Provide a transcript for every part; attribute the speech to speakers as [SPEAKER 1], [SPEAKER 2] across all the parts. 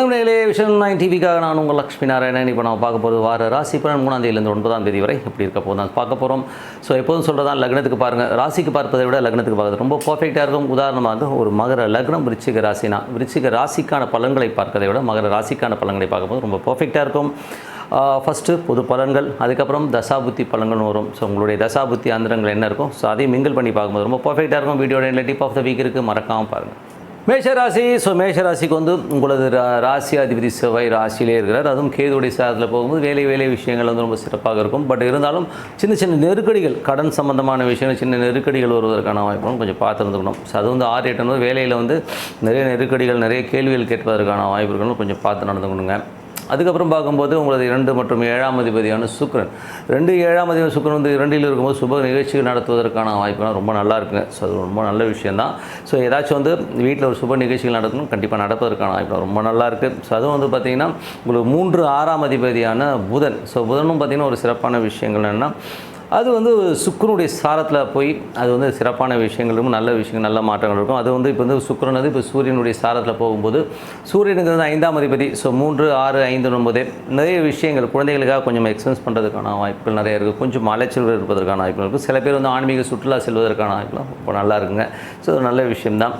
[SPEAKER 1] வணக்கம் நேயர்களே, விஷன் 9 டிவிக்காக நான் உங்கள் லக்ஷ்மி நாராயணன். இப்போ நம்ம பார்க்க போகிறது வார ராசி பலன் 3ஆம் தேதியிலிருந்து 9ஆம் தேதி வரை எப்படி இருக்க போதும் பார்க்க போகிறோம். ஸோ எப்போதும் சொல்கிறதான், லக்னத்துக்கு பாருங்கள், ராசிக்கு பார்ப்பதை விட லக்னத்துக்கு பார்க்குறது ரொம்ப பர்ஃபெக்டாக இருக்கும். உதாரணமாக ஒரு மகர லக்னம் விருச்சிக ராசினா விருச்சிக ராசிக்கான பலன்களை பார்க்கறதை விட மகர ராசிக்கான பலன்களை பார்க்கும்போது ரொம்ப பர்ஃபெக்டாக இருக்கும். ஃபஸ்ட்டு பொது பலன்கள், அதுக்கப்புறம் தசாபுத்தி பலன்கள் வரும். ஸோ உங்களுடைய தசாபுத்தி அந்தரங்கள் என்ன இருக்கும், ஸோ அதையும் மிங்கிள் பண்ணி பார்க்கும்போது ரொம்ப பர்ஃபெக்டாக இருக்கும். வீடியோட எண்டில் டிப் ஆஃப் த வீக் இருக்குது, மறக்காமல் பாருங்கள். மேஷராசி. ஸோ மேஷராசிக்கு உங்களது ராசி அதிபதி செவ்வாய் ராசியிலே இருக்கிறார். அதுவும் கேதுவுடைய சாரத்தில் போகும்போது வேலை விஷயங்கள் ரொம்ப சிறப்பாக இருக்கும். பட் இருந்தாலும் சின்ன நெருக்கடிகள், கடன் சம்பந்தமான விஷயங்கள், சின்ன நெருக்கடிகள் வருவதற்கான வாய்ப்புகளும் கொஞ்சம் பார்த்துருந்துக்கணும். ஸோ அது 6-8 வேலையில் நிறைய நெருக்கடிகள், நிறைய கேள்விகள் கேட்பதற்கான வாய்ப்புகளும் கொஞ்சம் பார்த்து நடந்துக்கணுங்க. அதுக்கப்புறம் பார்க்கும்போது உங்களது 2 மற்றும் 7ஆம் அதிபதியான சுக்கிரன், 2 7ஆம் அதிபதி சுக்கிரன் 2இல் இருக்கும்போது சுப நிகழ்ச்சிகள் நடத்துவதற்கான வாய்ப்புலாம் ரொம்ப நல்லா இருக்குங்க. ஸோ அது ரொம்ப நல்ல விஷயந்தான். ஸோ ஏதாச்சும் வீட்டில் ஒரு சுப நிகழ்ச்சிகள் நடக்கணும், கண்டிப்பாக நடப்பதற்கான வாய்ப்பு ரொம்ப நல்லா இருக்குது. ஸோ அதுவும் பார்த்திங்கன்னா உங்களுக்கு 3 6ஆம் அதிபதியான புதன். ஸோ புதனும் பார்த்திங்கன்னா ஒரு சிறப்பான விஷயங்கள் என்னென்னா, அது சுக்கிரனுடைய சாரத்தில் போய் அது சிறப்பான விஷயங்கள் இருக்கும், நல்ல விஷயங்கள், நல்ல மாற்றங்கள் இருக்கும். அது இப்போ சுக்கிரன் இப்போ சூரியனுடைய சாரத்தில் போகும்போது, சூரியனுக்கு 5ஆம் அதிபதி. ஸோ 3 6 5 9 நிறைய விஷயங்கள் குழந்தைகளுக்காக கொஞ்சம் எக்ஸ்பென்ஸ் பண்ணுறதுக்கான வாய்ப்புகள் நிறைய இருக்குது. கொஞ்சம் அலைச்சல் இருப்பதற்கான வாய்ப்புகள் இருக்குது. சில பேர் ஆன்மீக சுற்றுலா செல்வதற்கான வாய்ப்புலாம் ரொம்ப நல்லா இருக்குங்க. ஸோ நல்ல விஷயம்தான்.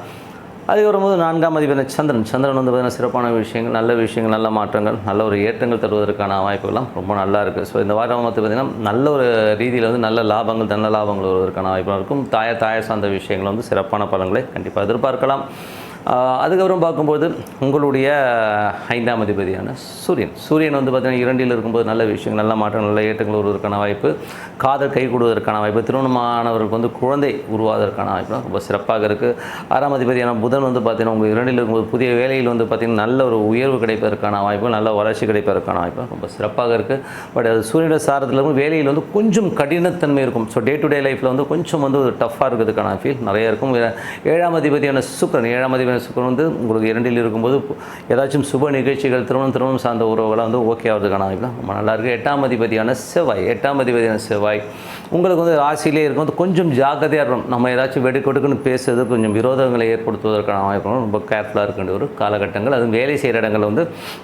[SPEAKER 1] அதுக்கு வரும்போது 4ஆம் அதிபதி சந்திரன் பார்த்திங்கன்னா சிறப்பான விஷயங்கள், நல்ல விஷயங்கள், நல்ல மாற்றங்கள், நல்ல ஒரு ஏற்றங்கள் தருவதற்கான வாய்ப்புகள்லாம் ரொம்ப நல்லா இருக்குது. ஸோ இந்த வாரம் பார்த்திங்கன்னா நல்ல ஒரு ரீதியில் நல்ல லாபங்கள், நல்ல லாபங்கள் வருவதற்கான வாய்ப்புகள் இருக்கும். தாயார் சார்ந்த விஷயங்கள் சிறப்பான பலன்களை கண்டிப்பாக எதிர்பார்க்கலாம். அதுக்கப்புறம் பார்க்கும்போது உங்களுடைய 5ஆம் அதிபதியான சூரியன் பார்த்திங்கன்னா 2இல் இருக்கும்போது நல்ல விஷயங்கள், நல்ல மாற்றங்கள், நல்ல ஏற்றங்கள் வருவதற்கான வாய்ப்பு, காதல் கை கூடுவதற்கான வாய்ப்பு, திருமணமானவர்களுக்கு குழந்தை உருவாவதற்கான வாய்ப்பு ரொம்ப சிறப்பாக இருக்குது. 6ஆம் அதிபதியான புதன் பார்த்திங்கன்னா உங்கள் 2இல் இருக்கும்போது புதிய வேலையில் பார்த்திங்கன்னா நல்ல ஒரு உயர்வு கிடைப்பதற்கான வாய்ப்பு, நல்ல வளர்ச்சி கிடைப்பதற்கான வாய்ப்பு ரொம்ப சிறப்பாக இருக்குது. பட் அது சூரியனுடைய சாரத்தில் வேலையில் கொஞ்சம் கடினத்தன்மை இருக்கும். ஸோ டே டு டே லைஃப்பில் கொஞ்சம் டஃப்பாக இருக்கிறதுக்கான ஃபீல் நிறைய இருக்கும். 7ஆம் அதிபதியான சுக்கிரன் சுக்கிரன் உங்களுக்கு 2இல் இருக்கும்போது ஏதாச்சும் சுப நிகழ்ச்சிகள், திருமணம் சார்ந்த உறவுகளை ஓகே ஆகிறதுக்கான வாய்ப்பு ரொம்ப நல்லாயிருக்கு. 8ஆம் அதிபதியான செவ்வாய் உங்களுக்கு ராசியிலே இருக்கும்போது கொஞ்சம் ஜாக்கிரதையாக இருக்கணும். நம்ம ஏதாச்சும் வெடுக்கொடுக்குன்னு பேசுறது கொஞ்சம் விரோதங்களை ஏற்படுத்துவதற்கான வாய்ப்பு ரொம்ப கேர்ஃபுல்லாக இருக்க வேண்டிய ஒரு காலகட்டங்கள். அதுவும் வேலை செய்கிற இடங்கள்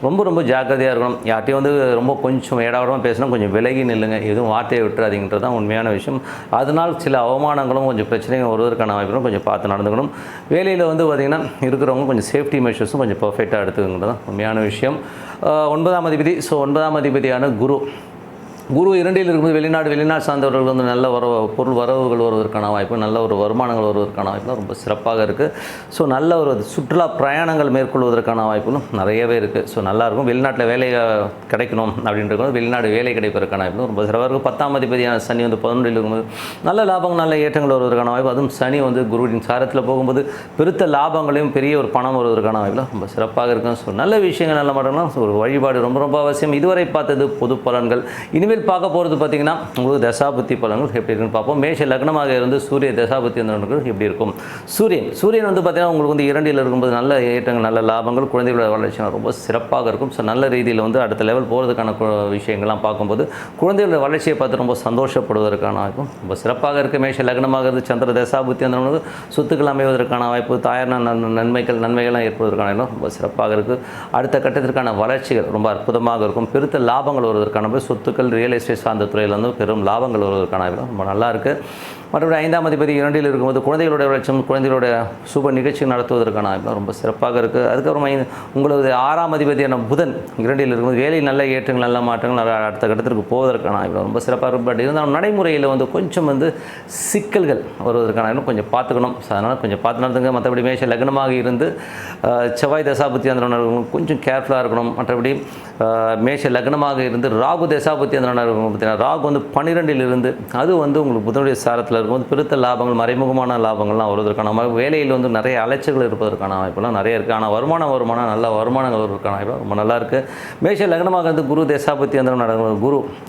[SPEAKER 1] ரொம்ப ஜாக்கிரதையாக இருக்கணும். யார்ட்டையும் ரொம்ப கொஞ்சம் ஏடாவிடமாக பேசினா கொஞ்சம் விலகி நில்லுங்க, எதுவும் வார்த்தையை விட்டுறாதீங்கன்றது தான் உண்மையான விஷயம். அதனால் சில அவமானங்களும் கொஞ்சம் பிரச்சனைகள் வருவதற்கான வாய்ப்புகளும் கொஞ்சம் பார்த்து நடந்துக்கணும். வேலையில் பார்த்திங்கன்னா இருக்கிறவங்க கொஞ்சம் சேஃப்டி மெஷர்ஸும் கொஞ்சம் பர்ஃபெக்டாக எடுத்துக்கிறது தான் உண்மையான விஷயம். 9ஆம் அதிபதி. ஸோ 9ஆம் அதிபதியான குரு 2இல் இருக்கும்போது வெளிநாடு சார்ந்தவர்கள் நல்ல பொருள் வரவுகள் வருவதற்கான வாய்ப்பு, நல்ல ஒரு வருமானங்கள் வருவதற்கான வாய்ப்பு ரொம்ப சிறப்பாக இருக்குது. ஸோ நல்ல ஒரு சுற்றுலா பிரயாணங்கள் மேற்கொள்வதற்கான வாய்ப்புகளும் நிறையவே இருக்குது. ஸோ நல்லாயிருக்கும். வெளிநாட்டில் வேலை கிடைக்கணும் அப்படின்றது வெளிநாடு வேலை கிடைப்பதற்கான வாய்ப்பு ரொம்ப சிறப்பாக இருக்குது. 10ஆம் அதிபதியான சனி 11இல் இருக்கும்போது நல்ல லாபங்கள், நல்ல ஏற்றங்கள் வருவதற்கான வாய்ப்பு. அதுவும் சனி குருவின் சாரத்தில் போகும்போது பெருத்த லாபங்களையும் பெரிய ஒரு பணம் வருவதற்கான வாய்ப்புலாம் ரொம்ப சிறப்பாக இருக்கும். ஸோ நல்ல விஷயங்கள், நல்ல மாற்றம்லாம் ஒரு வழிபாடு ரொம்ப அவசியம். இதுவரை பார்த்தது பொது பலன்கள். இனிமேல் பார்க்க போகிறது பார்த்திங்கன்னா உங்களுக்கு தசாபுத்தி பலன்கள் எப்படி இருக்குன்னு பார்ப்போம். மேஷ லக்னமாக இருந்து சூரிய தசாபுத்தி எப்படி இருக்கும். சூரியன் பார்த்திங்கன்னா உங்களுக்கு 2இல் இருக்கும்போது நல்ல ஏற்றங்கள், நல்ல லாபங்கள், குழந்தைகளோட வளர்ச்சி ரொம்ப சிறப்பாக இருக்கும். ஸோ நல்ல ரீதியில் அடுத்த லெவல் போகிறதுக்கான விஷயங்கள்லாம் பார்க்கும்போது குழந்தைகளோட வளர்ச்சியை பார்த்து ரொம்ப சந்தோஷப்படுவதற்கான வாய்ப்பும் ரொம்ப சிறப்பாக இருக்குது. மேஷ லக்னமாக இருந்து சந்திர தசாபுத்தி சொத்துக்கள் அமைவதற்கான வாய்ப்பு, தாயார் நன்மைகள்லாம் ஏற்படுவதற்கான ரொம்ப சிறப்பாக இருக்குது. அடுத்த கட்டத்திற்கான வளர்ச்சிகள் ரொம்ப அற்புதமாக இருக்கும். பெருத்த லாபங்கள் வருவதற்கான சொத்துக்கள், ரியல் எஸ்டேட் சார்ந்த துறையில் பெரும் லாபங்கள் வருவதற்கான ரொம்ப நல்லா இருக்குது. மற்றபடி 5ஆம் அதிபதி 2இல் இருக்கும்போது குழந்தைகளுடைய வளர்ச்சியும், குழந்தைகளுடைய சுப நிகழ்ச்சி நடத்துவதற்கான ரொம்ப சிறப்பாக இருக்குது. அதுக்கப்புறம் உங்களது 6ஆம் அதிபதியான புதன் 2இல் இருக்கும்போது வேலை நல்ல ஏற்றங்கள், நல்ல மாற்றங்கள், அடுத்த கட்டத்திற்கு போவதற்கான ரொம்ப சிறப்பாக இருக்கும். பட் இருந்தாலும் நடைமுறையில் கொஞ்சம் சிக்கல்கள் வருவதற்கான கொஞ்சம் பார்த்துக்கணும். அதனால் கொஞ்சம் பார்த்து நடத்துங்க. மற்றபடி மேஷ லக்னமாக இருந்து செவ்வாய் தசாபுத்தி அந்த கொஞ்சம் கேர்ஃபுல்லாக இருக்கணும். மற்றபடி மேஷ லக்னமாக இருந்து ராகு தசாபுத்தி அந்த பார்த்தீங்கன்னா ராகு 12இல் இருந்து அது உங்களுக்கு புதனுடைய சாரத்தில் இருக்கும்போது பெருத்த லாபங்கள், மறைமுகமான லாபங்கள்லாம் வருவதற்கான வேலையில் நிறைய அலைச்சல்கள் இருப்பதற்கான வாய்ப்புலாம் நிறைய இருக்குது. ஆனால் வருமானம் நல்ல வருமானங்கள் வருவதற்கான வாய்ப்பு ரொம்ப நல்லா இருக்குது. மேஷ லக்னமாக குரு தசாபுத்தி அந்த நடக்கும்.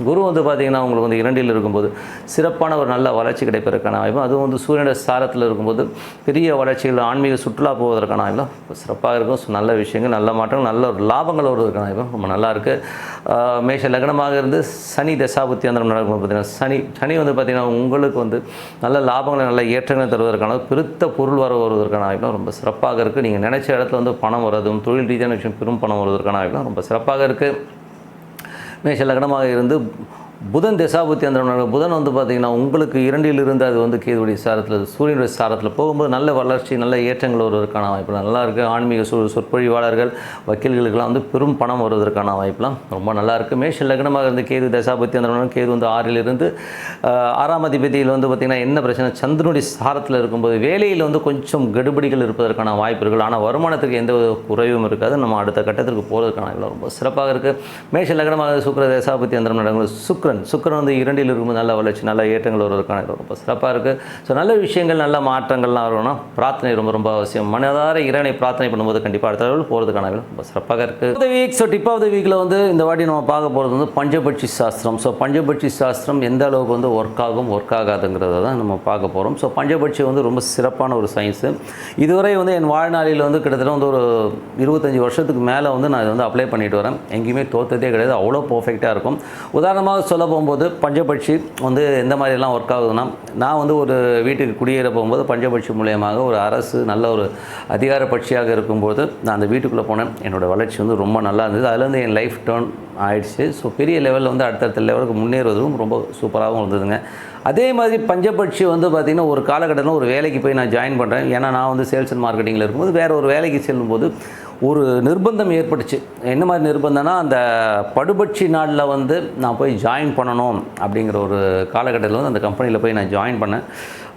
[SPEAKER 1] குரு பார்த்திங்கன்னா உங்களுக்கு 2இல் இருக்கும்போது சிறப்பான ஒரு நல்ல வளர்ச்சி கிடைப்பதற்கான வாய்ப்பு. அதுவும் சூரியனுடைய சாரத்தில் இருக்கும்போது பெரிய வளர்ச்சிகள், ஆன்மீக சுற்றுலா போவதற்கான வாய்ப்பு சிறப்பாக இருக்கும். ஸோ நல்ல விஷயங்கள், நல்ல மாற்றங்கள், நல்ல ஒரு லாபங்கள் வருவதற்கான வாய்ப்பு ரொம்ப நல்லா இருக்குது. மேஷ லக்னமாக இருந்து சனி தசாபுத்தி அந்த நடக்கும். பார்த்திங்கன்னா சனி பார்த்திங்கன்னா உங்களுக்கு நல்ல லாபங்களை நல்ல ஏற்றங்களை தருவதற்கான பெருத்த பொருள் வருவதற்கான வாய்ப்புலாம் ரொம்ப சிறப்பாக இருக்குது. நீங்கள் நினைச்ச இடத்துல வந்து பணம் வருவதும் தொழில் ரீதியான விஷயம் பெரும் பணம் வருவதற்கான வாய்ப்புலாம் ரொம்ப சிறப்பாக இருக்குது. மேஷ லக்னமாக இருந்து புதன் தசாபுத்தி அந்த புதன் வந்து பார்த்திங்கன்னா உங்களுக்கு 2ல் இருந்து அது வந்து கேதுவுடைய சாரத்தில் சூரியனுடைய சாரத்தில் போகும்போது நல்ல வளர்ச்சி நல்ல ஏற்றங்கள் வருவதற்கான வாய்ப்பு நல்லா இருக்குது. ஆன்மீக சொற்பொழிவாளர்கள் வக்கீல்களுக்கெல்லாம் வந்து பெரும் பணம் வருவதற்கான வாய்ப்புலாம் ரொம்ப நல்லா இருக்குது. மேஷ லக்னமாக இருந்து கேது தசாபுத்தி அந்த கேது வந்து 6ல் இருந்து 6ஆம் அதிபதியில் வந்து பார்த்திங்கன்னா என்ன பிரச்சனை, சந்திரனுடைய சாரத்தில் இருக்கும்போது வேலையில் வந்து கொஞ்சம் கெடுபடிகள் இருப்பதற்கான வாய்ப்புகள், ஆனால் வருமானத்துக்கு எந்த குறைவும் இருக்காது. நம்ம அடுத்த கட்டத்திற்கு போகிறதுக்கான வாய்ப்பு ரொம்ப சிறப்பாக இருக்குது. மேஷ லக்னமாக சுக்கிர தசாபுத்தி அந்த நடக்கும்போது சுக்கிரன் வந்து 2ல் இருக்கும்போது நல்ல வளர்ச்சி நல்ல ஏற்றங்கள் வருவதற்கான ரொம்ப சிறப்பாக இருக்குது. ஸோ நல்ல விஷயங்கள் நல்ல மாற்றங்கள்லாம் வரணும்னா பிரார்த்தனை ரொம்ப ரொம்ப அவசியம். மனதார இறைவனை பிரார்த்தனை பண்ணும்போது கண்டிப்பாக அடுத்த லெவல் போகிறதுக்கான ரொம்ப சிறப்பாக இருக்குது. இந்த week so tip of the வீக்கில் வந்து இந்த வாட்டி நம்ம பார்க்க போகிறது வந்து பஞ்சபட்சி சாஸ்திரம். ஸோ பஞ்சபட்சி சாஸ்திரம் எந்த அளவுக்கு வந்து ஒர்க் ஆகாதுங்கிறத தான் நம்ம பார்க்க போகிறோம். ஸோ பஞ்சபட்சி வந்து ரொம்ப சிறப்பான ஒரு சயின்ஸு. இதுவரை வந்து என் வாழ்நாளில் வந்து கிட்டத்தட்ட வந்து ஒரு 25 வருஷத்துக்கு மேலே வந்து நான் இதை வந்து அப்ளை பண்ணிட்டு வரேன். எங்கேயுமே தோற்றதே கிடையாது. அவ்வளோ பர்ஃபெக்டாக இருக்கும். உதாரணமாக சொல்ல போகும்போது பஞ்சபட்சி வந்து எந்த மாதிரிலாம் ஒர்க் ஆகுதுன்னா, நான் வந்து ஒரு வீட்டுக்கு குடியேற போகும்போது பஞ்சபட்சி மூலியமாக ஒரு அரசு நல்ல ஒரு அதிகார பட்சியாக இருக்கும்போது நான் அந்த வீட்டுக்குள்ளே போனேன். என்னோடய வளர்ச்சி வந்து ரொம்ப நல்லா இருந்தது. அதுலேருந்து என் லைஃப் டேர்ன் ஆயிடுச்சு. ஸோ பெரிய லெவலில் வந்து அடுத்தடுத்த லெவலுக்கு முன்னேறுவதும் ரொம்ப சூப்பராகவும் இருந்ததுங்க. அதே மாதிரி பஞ்சபட்சி வந்து பார்த்திங்கன்னா ஒரு காலகட்டத்தில் ஒரு வேலைக்கு போய் நான் ஜாயின் பண்ணுறேன். ஏன்னா நான் வந்து சேல்ஸ் அண்ட் மார்க்கெட்டிங்கில் இருக்கும்போது வேறு ஒரு வேலைக்கு செல்லும்போது ஒரு நிர்பந்தம் ஏற்பட்டுச்சு. என்ன மாதிரி நிர்பந்தம்னா, அந்த படுபட்சி நாளில் வந்து நான் போய் ஜாயின் பண்ணணும் அப்படிங்கிற ஒரு காலகட்டத்தில் வந்து அந்த கம்பெனியில் போய் நான் ஜாயின் பண்ணேன்.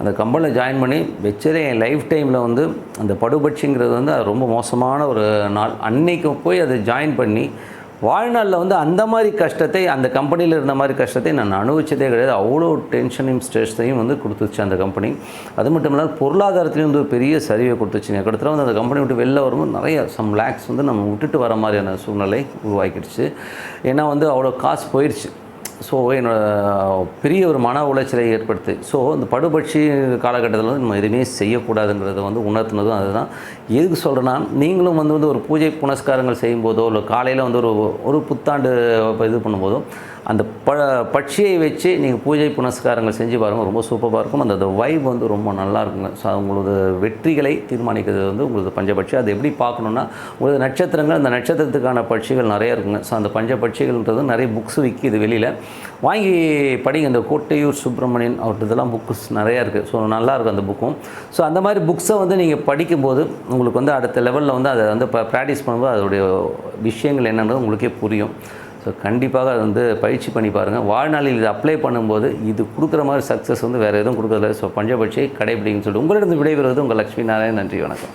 [SPEAKER 1] அந்த கம்பெனியில் ஜாயின் பண்ணி வச்சதே என் லைஃப் டைமில் வந்து அந்த படுபட்சிங்கிறது வந்து அது ரொம்ப மோசமான ஒரு நாள். அன்னைக்கு போய் அதை ஜாயின் பண்ணி வாழ்நாளில் வந்து அந்த மாதிரி கஷ்டத்தை, அந்த கம்பெனியில் இருந்த மாதிரி கஷ்டத்தை நான் அனுபவிச்சதே கிடையாது. அவ்வளோ டென்ஷனையும் ஸ்ட்ரெஸ்ஸையும் வந்து கொடுத்துச்சு அந்த கம்பெனி. அது மட்டும் இல்லாமல் பொருளாதாரத்துலேயும் வந்து பெரிய சரிவை கொடுத்துச்சுங்க. கிட்டத்தட்ட வந்து அந்த கம்பெனி விட்டு வெளில வரும்போது நிறைய சம் லேக்ஸ் வந்து நம்ம விட்டுட்டு வர மாதிரியான சூழ்நிலை உருவாக்கிடுச்சு. ஏன்னா வந்து அவ்வளோ காசு போயிடுச்சு. ஸோ என்னோட பெரிய ஒரு மன உளைச்சலை ஏற்படுத்து. ஸோ இந்த படுபட்சி காலகட்டத்தில் வந்து நம்ம எதுவுமே செய்யக்கூடாதுங்கிறத வந்து உணர்த்தினதும் அதுதான். எதுக்கு சொல்கிறேன்னா, நீங்களும் வந்து ஒரு பூஜை புனஸ்காரங்கள் செய்யும்போதோ இல்லை காலையில் வந்து ஒரு புத்தாண்டு இது பண்ணும்போதோ அந்த பட்சியை வச்சு நீங்கள் பூஜை புனஸ்காரங்கள் செஞ்சு பாருங்கள். ரொம்ப சூப்பராக இருக்கும். அந்த வைப் வந்து ரொம்ப நல்லா இருக்குங்க. ஸோ உங்களது வெற்றிகளை தீர்மானிக்கிறது வந்து உங்களது பஞ்சபட்சி. அது எப்படி பார்க்கணுன்னா, உங்களது நட்சத்திரங்கள், அந்த நட்சத்திரத்துக்கான பட்சிகள் நிறைய இருக்குங்க. ஸோ அந்த பஞ்சபட்சிகள்ன்றது நிறைய புக்ஸ் விற்கிது வெளியில், வாங்கி படிங்க. இந்த கோட்டையூர் சுப்பிரமணியன் அவர்கிட்ட இதெல்லாம் புக்ஸ் நிறையா இருக்குது. ஸோ நல்லாயிருக்கும் அந்த புக்கும். ஸோ அந்த மாதிரி புக்ஸை வந்து நீங்கள் படிக்கும்போது உங்களுக்கு வந்து அடுத்த லெவலில் வந்து அதை வந்து ப்ராக்டிஸ் பண்ணும்போது அதோடைய விஷயங்கள் என்னன்றது உங்களுக்கே புரியும். ஸோ கண்டிப்பாக அதை வந்து பயிற்சி பண்ணி பாருங்கள். வாழ்நாளில் இதை அப்ளை பண்ணும்போது இது கொடுக்குற மாதிரி சக்ஸஸ் வந்து வேறு எதுவும் கொடுக்குறதில்ல. ஸோ பஞ்சபட்சியை கடைபிடிங்கன்னு சொல்லிட்டு உங்களிடம் விடைபெறுவது உங்கள் லட்சுமி நாராயணன். நன்றி, வணக்கம்.